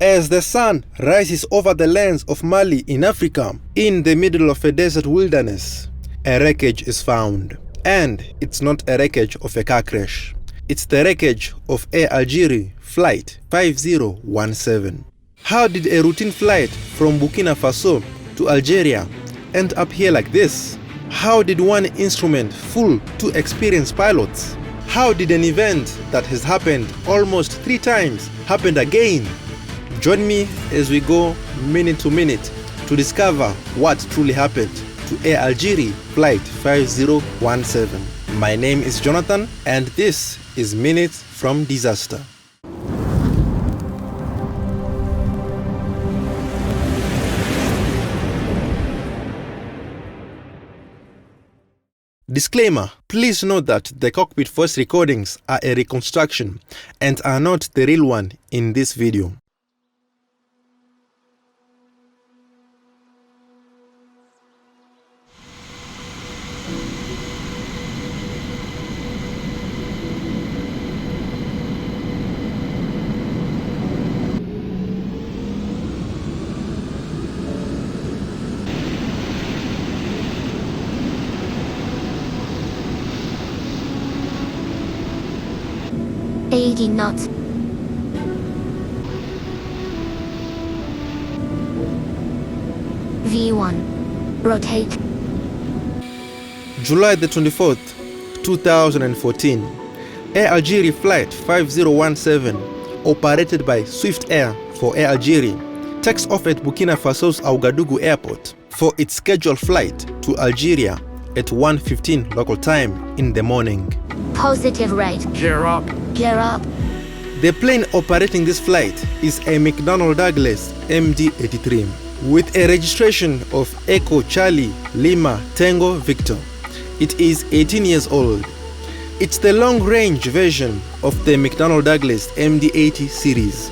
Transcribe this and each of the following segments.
As the sun rises over the lands of Mali in Africa, in the middle of a desert wilderness, a wreckage is found. And it's not a wreckage of a car crash. It's the wreckage of Air Algerie Flight 5017. How did a routine flight from Burkina Faso to Algeria end up here like this? How did one instrument fool two experienced pilots? How did an event that has happened almost 3 times happen again? Join me as we go minute to minute to discover what truly happened to Air Algerie Flight 5017. My name is Jonathan and this is Minutes from Disaster. Disclaimer: please note that the cockpit voice recordings are a reconstruction and are not the real one in this video. $80 knots. V1. Rotate. July the 24th, 2014. Air Algerie Flight 5017, operated by Swift Air for Air Algerie, takes off at Burkina Faso's Ouagadougou airport for its scheduled flight to Algeria at 1:15 local time in the morning. Positive rate. Gear up. Gear up. The plane operating this flight is a McDonnell Douglas MD-83 with a registration of Echo Charlie Lima Tango Victor. It is 18 years old. It's the long-range version of the McDonnell Douglas MD-80 series.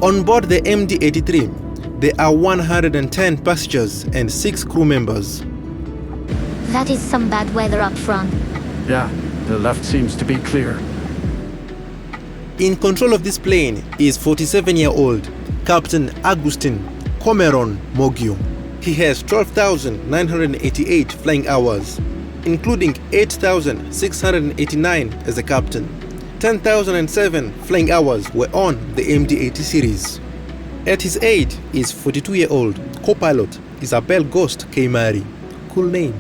On board the MD-83, there are 110 passengers and 6 crew members. That is some bad weather up front. Yeah, the left seems to be clear. In control of this plane is 47-year-old Captain Agustin Comeron Mogio. He has 12,988 flying hours, including 8,689 as a captain. 10,007 flying hours were on the MD-80 series. At his aide is 42-year-old co-pilot Isabelle Ghost Keimari. Cool name.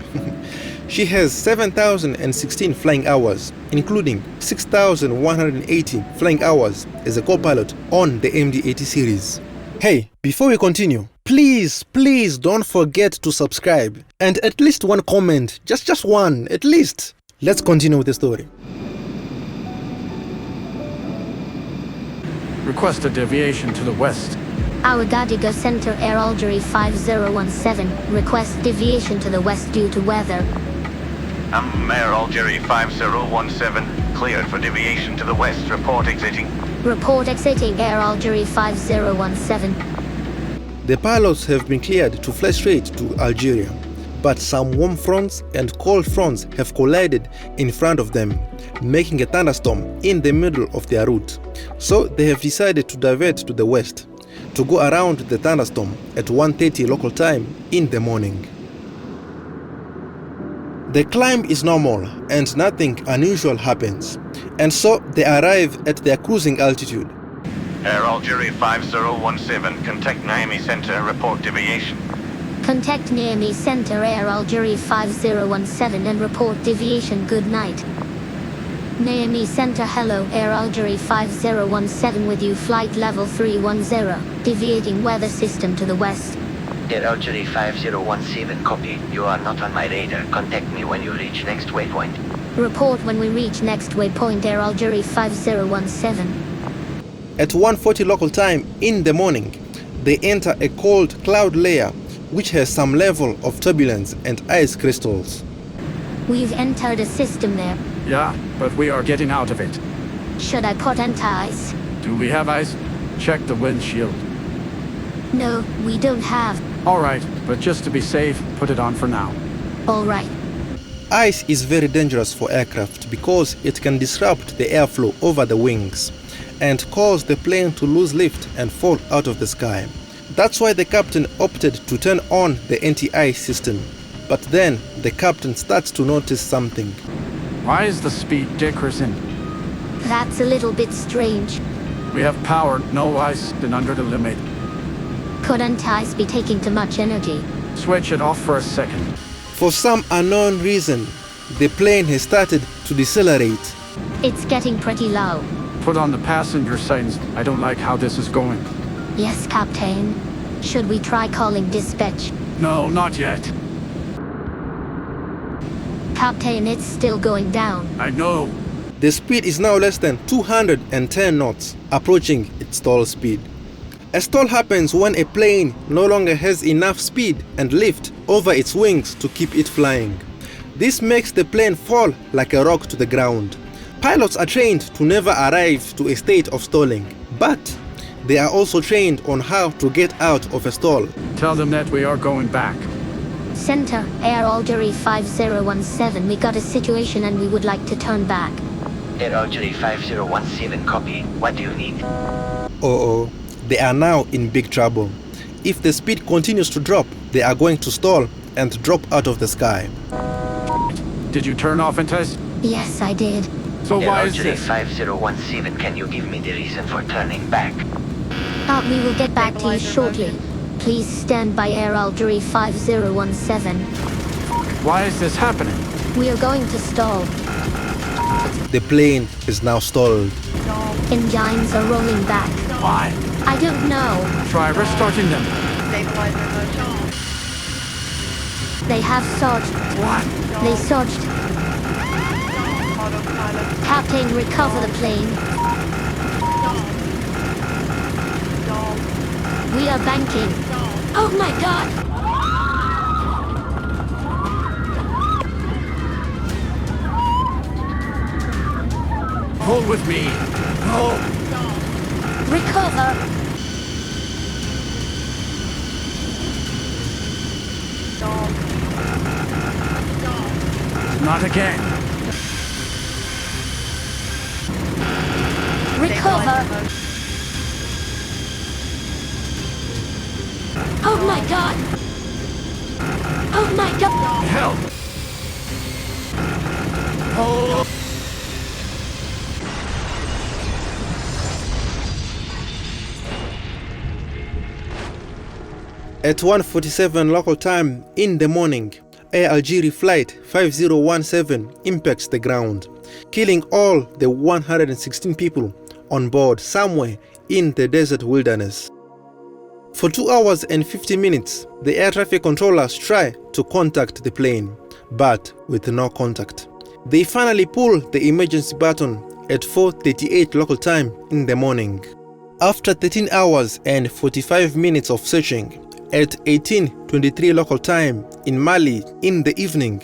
She has 7,016 flying hours, including 6,180 flying hours as a co-pilot on the MD-80 series. Hey, before we continue, please don't forget to subscribe and at least one comment, just one, at least. Let's continue with the story. Request a deviation to the west. Ouagadougou Center Air Algerie 5017. Request deviation to the west due to weather. Air Algerie 5017, cleared for deviation to the west. Report exiting. Report exiting Air Algerie 5017. The pilots have been cleared to fly straight to Algeria, but some warm fronts and cold fronts have collided in front of them, making a thunderstorm in the middle of their route. So they have decided to divert to the west, to go around the thunderstorm at 1:30 local time in the morning. The climb is normal and nothing unusual happens, and so they arrive at their cruising altitude. Air Algerie 5017, contact Niamey Center, report deviation. Contact Niamey Center Air Algerie 5017 and report deviation. Good night. Niamey Center, hello, Air Algerie 5017 with you, flight level 310, deviating weather system to the west. Air Algerie 5017, copy. You are not on my radar. Contact me when you reach next waypoint. Report when we reach next waypoint, Air Algerie 5017. At 1:40 local time in the morning, they enter a cold cloud layer which has some level of turbulence and ice crystals. We've entered a system there. Yeah, but we are getting out of it. Should I put anti-ice? Do we have ice? Check the windshield. No, we don't have. All right, but just to be safe, put it on for now. All right. Ice is very dangerous for aircraft because it can disrupt the airflow over the wings and cause the plane to lose lift and fall out of the sky. That's why the captain opted to turn on the anti-air system. But then the captain starts to notice something. Why is the speed decreasing? That's a little bit strange. We have power, no ice, and under the limit. Couldn't ice be taking too much energy? Switch it off for a second. For some unknown reason, the plane has started to decelerate. It's getting pretty low. Put on the passenger signs. I don't like how this is going. Yes, Captain. Should we try calling dispatch? No, not yet. Captain, it's still going down. I know. The speed is now less than 210 knots, approaching its stall speed. A stall happens when a plane no longer has enough speed and lift over its wings to keep it flying. This makes the plane fall like a rock to the ground. Pilots are trained to never arrive to a state of stalling, but they are also trained on how to get out of a stall. Tell them that we are going back. Center, Air Algerie 5017, we got a situation and we would like to turn back. Air Algerie 5017, copy. What do you need? Oh, they are now in big trouble. If the speed continues to drop, they are going to stall and drop out of the sky. Did you turn off anti-ice? Yes, I did. So Air why is Algerie this? 5017, can you give me the reason for turning back? We will get back to you shortly. Please stand by Air Algerie 5017. Why is this happening? We are going to stall. The plane is now stalled. Engines are rolling back. Why? I don't know. Try restarting them. They have surged. What? They surged. Captain, recover the plane. We are banking. Oh my god! Hold with me. No. Recover! Not again. Recover! Oh my god! Oh my god! Help. Oh. At 1:47 local time in the morning, Air Algerie Flight 5017 impacts the ground, killing all the 116 people on board somewhere in the desert wilderness. For 2 hours and 50 minutes, the air traffic controllers try to contact the plane, but with no contact. They finally pull the emergency button at 4:38 local time in the morning. After 13 hours and 45 minutes of searching, at 18:23 local time in Mali in the evening,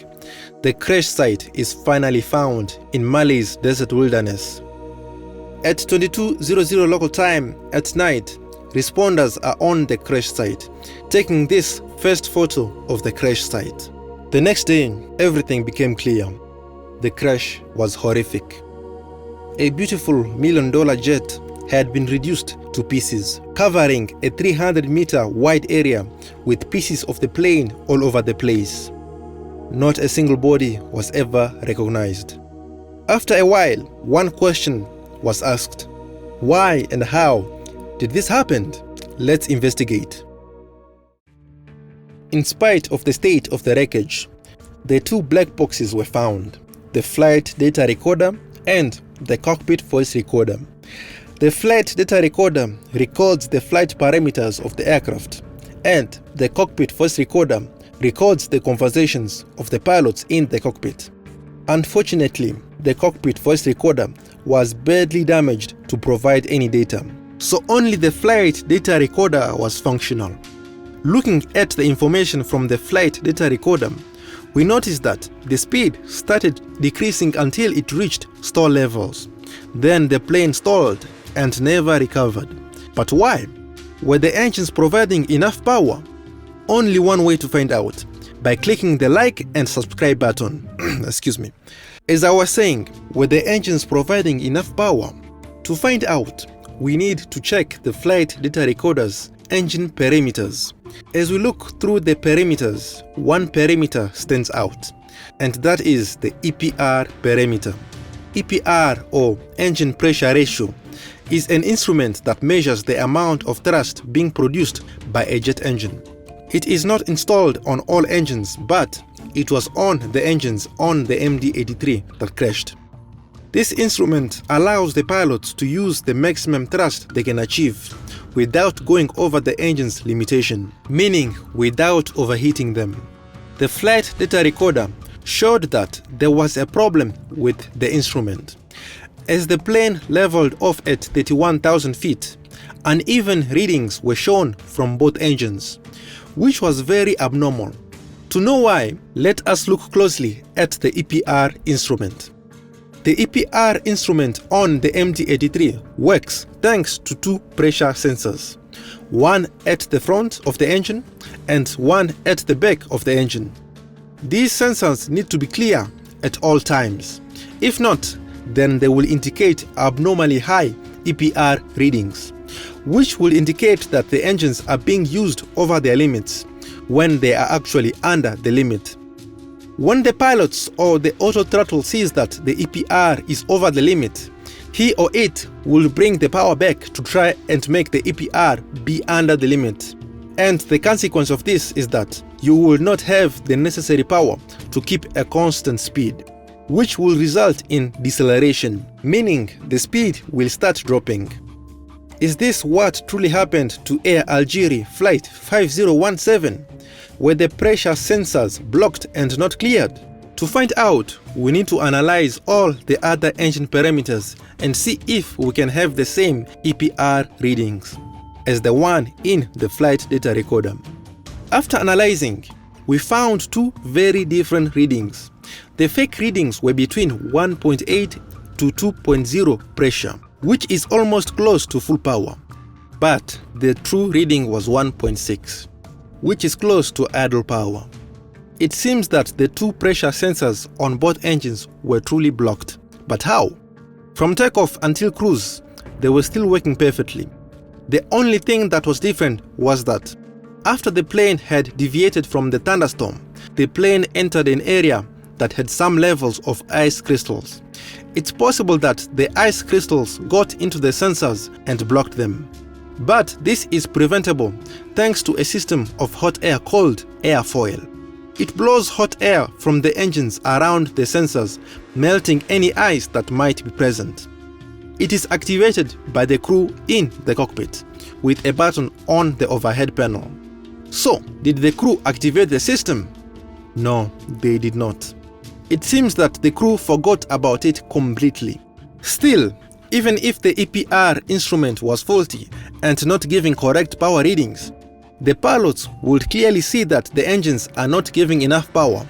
the crash site is finally found in Mali's desert wilderness. At 22:00 local time at night, responders are on the crash site, taking this first photo of the crash site. The next day, everything became clear. The crash was horrific. A beautiful $1 million jet had been reduced to pieces, covering a 300-meter wide area with pieces of the plane all over the place. Not a single body was ever recognized. After a while, one question was asked: why and how did this happen? Let's investigate. In spite of the state of the wreckage, the two black boxes were found: the flight data recorder and the cockpit voice recorder. The flight data recorder records the flight parameters of the aircraft, and the cockpit voice recorder records the conversations of the pilots in the cockpit. Unfortunately, the cockpit voice recorder was badly damaged to provide any data, so only the flight data recorder was functional. Looking at the information from the flight data recorder, we noticed that the speed started decreasing until it reached stall levels. Then the plane stalled and never recovered. But why? Were the engines providing enough power? Only one way to find out: by clicking the like and subscribe button. Excuse me. As I was saying, were the engines providing enough power? To find out, we need to check the flight data recorder's engine parameters. As we look through the parameters, one parameter stands out, and that is the EPR parameter. EPR, or engine pressure ratio, is an instrument that measures the amount of thrust being produced by a jet engine. It is not installed on all engines, but it was on the engines on the MD-83 that crashed. This instrument allows the pilots to use the maximum thrust they can achieve without going over the engine's limitation, meaning without overheating them. The flight data recorder showed that there was a problem with the instrument. As the plane leveled off at 31,000 feet, uneven readings were shown from both engines, which was very abnormal. To know why, let us look closely at the EPR instrument. The EPR instrument on the MD-83 works thanks to two pressure sensors, one at the front of the engine and one at the back of the engine. These sensors need to be clear at all times. If not, then they will indicate abnormally high EPR readings, which will indicate that the engines are being used over their limits when they are actually under the limit. When the pilot or the auto throttle sees that the EPR is over the limit, he or it will bring the power back to try and make the EPR be under the limit. And the consequence of this is that you will not have the necessary power to keep a constant speed, which will result in deceleration, meaning the speed will start dropping. Is this what truly happened to Air Algerie Flight 5017, where the pressure sensors blocked and not cleared? To find out, we need to analyze all the other engine parameters and see if we can have the same EPR readings as the one in the flight data recorder. After analyzing, we found two very different readings. The fake readings were between 1.8 to 2.0 pressure, which is almost close to full power. But the true reading was 1.6, which is close to idle power. It seems that the two pressure sensors on both engines were truly blocked. But how? From takeoff until cruise, they were still working perfectly. The only thing that was different was that after the plane had deviated from the thunderstorm, the plane entered an area that had some levels of ice crystals. It's possible that the ice crystals got into the sensors and blocked them. But this is preventable thanks to a system of hot air called airfoil. It blows hot air from the engines around the sensors, melting any ice that might be present. It is activated by the crew in the cockpit with a button on the overhead panel. So, did the crew activate the system? No, they did not. It seems that the crew forgot about it completely. Still, even if the EPR instrument was faulty and not giving correct power readings, the pilots would clearly see that the engines are not giving enough power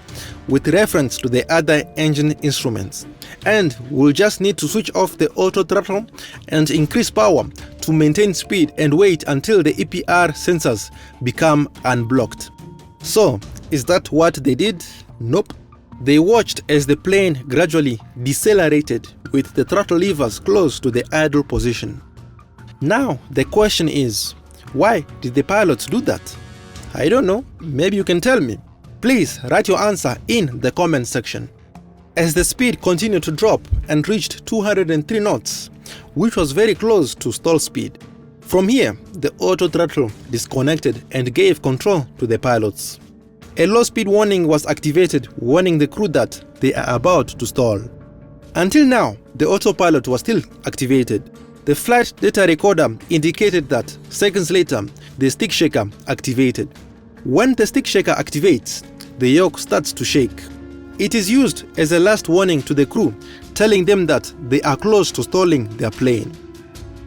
with reference to the other engine instruments, and will just need to switch off the auto throttle and increase power to maintain speed and wait until the EPR sensors become unblocked. So, is that what they did? Nope. They watched as the plane gradually decelerated with the throttle levers close to the idle position. Now the question is, why did the pilots do that? I don't know, maybe you can tell me. Please write your answer in the comment section. As the speed continued to drop and reached 203 knots, which was very close to stall speed. From here, the auto throttle disconnected and gave control to the pilots. A low speed warning was activated, warning the crew that they are about to stall. Until now, the autopilot was still activated. The flight data recorder indicated that seconds later, the stick shaker activated. When the stick shaker activates, the yoke starts to shake. It is used as a last warning to the crew, telling them that they are close to stalling their plane.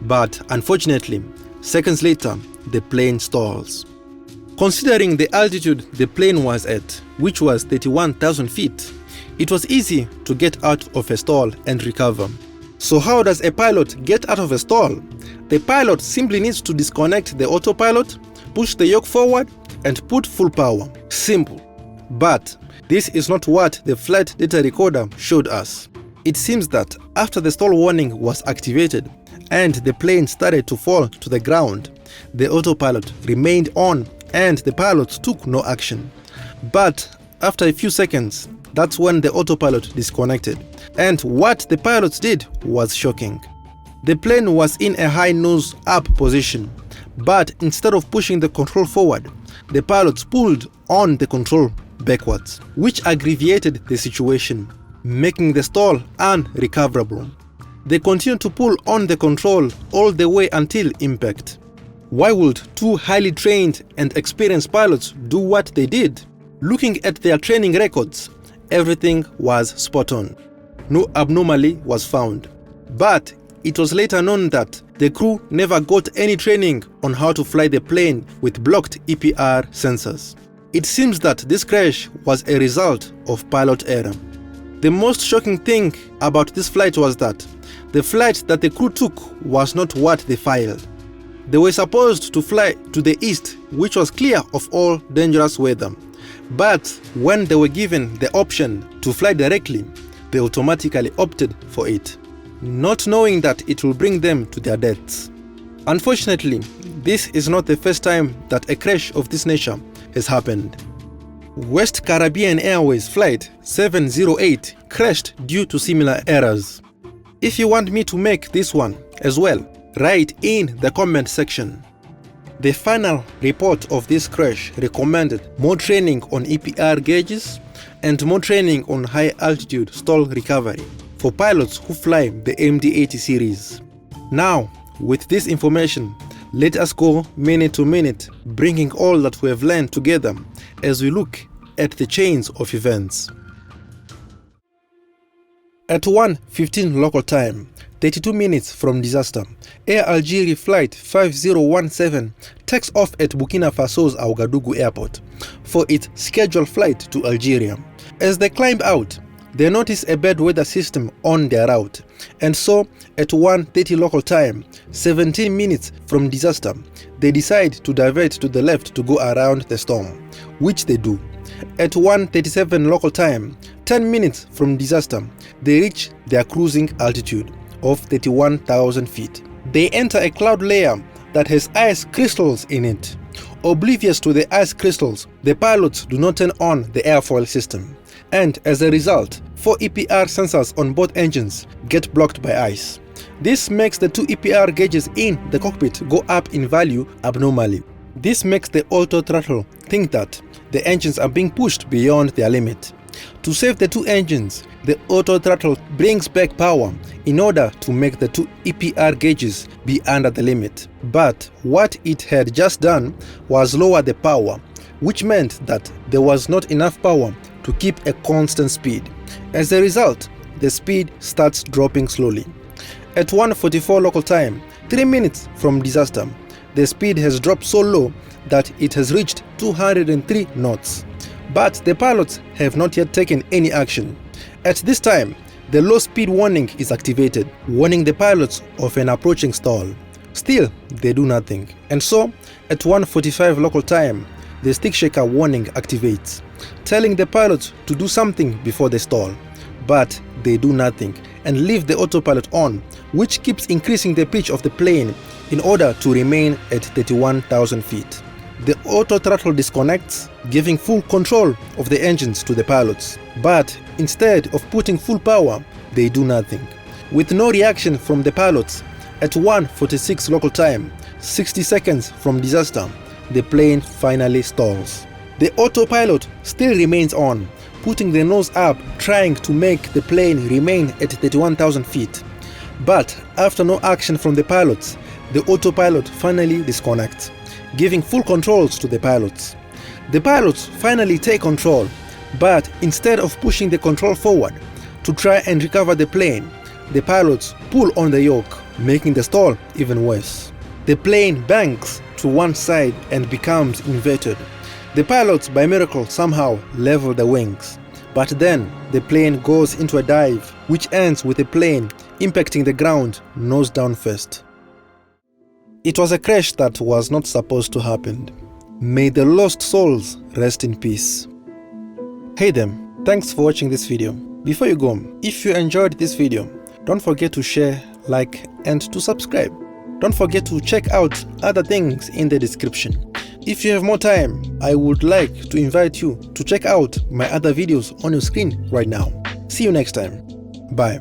But unfortunately, seconds later, the plane stalls. Considering the altitude the plane was at, which was 31,000 feet, it was easy to get out of a stall and recover. So how does a pilot get out of a stall? The pilot simply needs to disconnect the autopilot, push the yoke forward, and put full power. Simple. But this is not what the flight data recorder showed us. It seems that after the stall warning was activated and the plane started to fall to the ground, the autopilot remained on and the pilots took no action. But after a few seconds, that's when the autopilot disconnected, and what the pilots did was shocking. The plane was in a high nose up position, but instead of pushing the control forward, the pilots pulled on the control backwards, which aggravated the situation, making the stall unrecoverable. They continued to pull on the control all the way until impact. Why would two highly trained and experienced pilots do what they did? Looking at their training records, everything was spot on. No abnormality was found. But it was later known that the crew never got any training on how to fly the plane with blocked EPR sensors. It seems that this crash was a result of pilot error. The most shocking thing about this flight was that the flight that the crew took was not what they filed. They were supposed to fly to the east, which was clear of all dangerous weather. But when they were given the option to fly directly, they automatically opted for it, not knowing that it will bring them to their deaths. Unfortunately, this is not the first time that a crash of this nature has happened. West Caribbean Airways Flight 708 crashed due to similar errors. If you want me to make this one as well, write in the comment section. The final report of this crash recommended more training on EPR gauges and more training on high altitude stall recovery for pilots who fly the MD-80 series. Now, with this information, let us go minute to minute, bringing all that we have learned together as we look at the chains of events. At 1:15 local time, 32 minutes from disaster, Air Algerie Flight 5017 takes off at Burkina Faso's Ouagadougou airport for its scheduled flight to Algeria. As they climb out, they notice a bad weather system on their route, and so at 1:30 local time, 17 minutes from disaster, they decide to divert to the left to go around the storm, which they do. At 1:37 local time, 10 minutes from disaster, they reach their cruising altitude of 31,000 feet. They enter a cloud layer that has ice crystals in it. Oblivious to the ice crystals, the pilots do not turn on the airfoil system, and as a result, 4 EPR sensors on both engines get blocked by ice. This makes the 2 EPR gauges in the cockpit go up in value abnormally. This makes the auto throttle think that the engines are being pushed beyond their limit. To save the 2 engines, the auto throttle brings back power in order to make the 2 EPR gauges be under the limit. But what it had just done was lower the power, which meant that there was not enough power to keep a constant speed. As a result, the speed starts dropping slowly. At 1:44 local time, 3 minutes from disaster, the speed has dropped so low that it has reached 203 knots. But the pilots have not yet taken any action. At this time, the low speed warning is activated, warning the pilots of an approaching stall. Still, they do nothing. And so, at 1:45 local time, the stick shaker warning activates, telling the pilots to do something before they stall. But they do nothing and leave the autopilot on, which keeps increasing the pitch of the plane in order to remain at 31,000 feet. The auto throttle disconnects, giving full control of the engines to the pilots. But instead of putting full power, they do nothing. With no reaction from the pilots, at 1:46 local time, 60 seconds from disaster, the plane finally stalls. The autopilot still remains on, putting the nose up, trying to make the plane remain at 31,000 feet. But after no action from the pilots, the autopilot finally disconnects, giving full controls to the pilots. The pilots finally take control, but instead of pushing the control forward to try and recover the plane, the pilots pull on the yoke, making the stall even worse. The plane banks to one side and becomes inverted. The pilots, by miracle, somehow level the wings, but then the plane goes into a dive, which ends with the plane impacting the ground nose down first. It was a crash that was not supposed to happen. May the lost souls rest in peace. Hey them, thanks for watching this video. Before you go, if you enjoyed this video, don't forget to share, like, and to subscribe. Don't forget to check out other things in the description. If you have more time, I would like to invite you to check out my other videos on your screen right now. See you next time. Bye.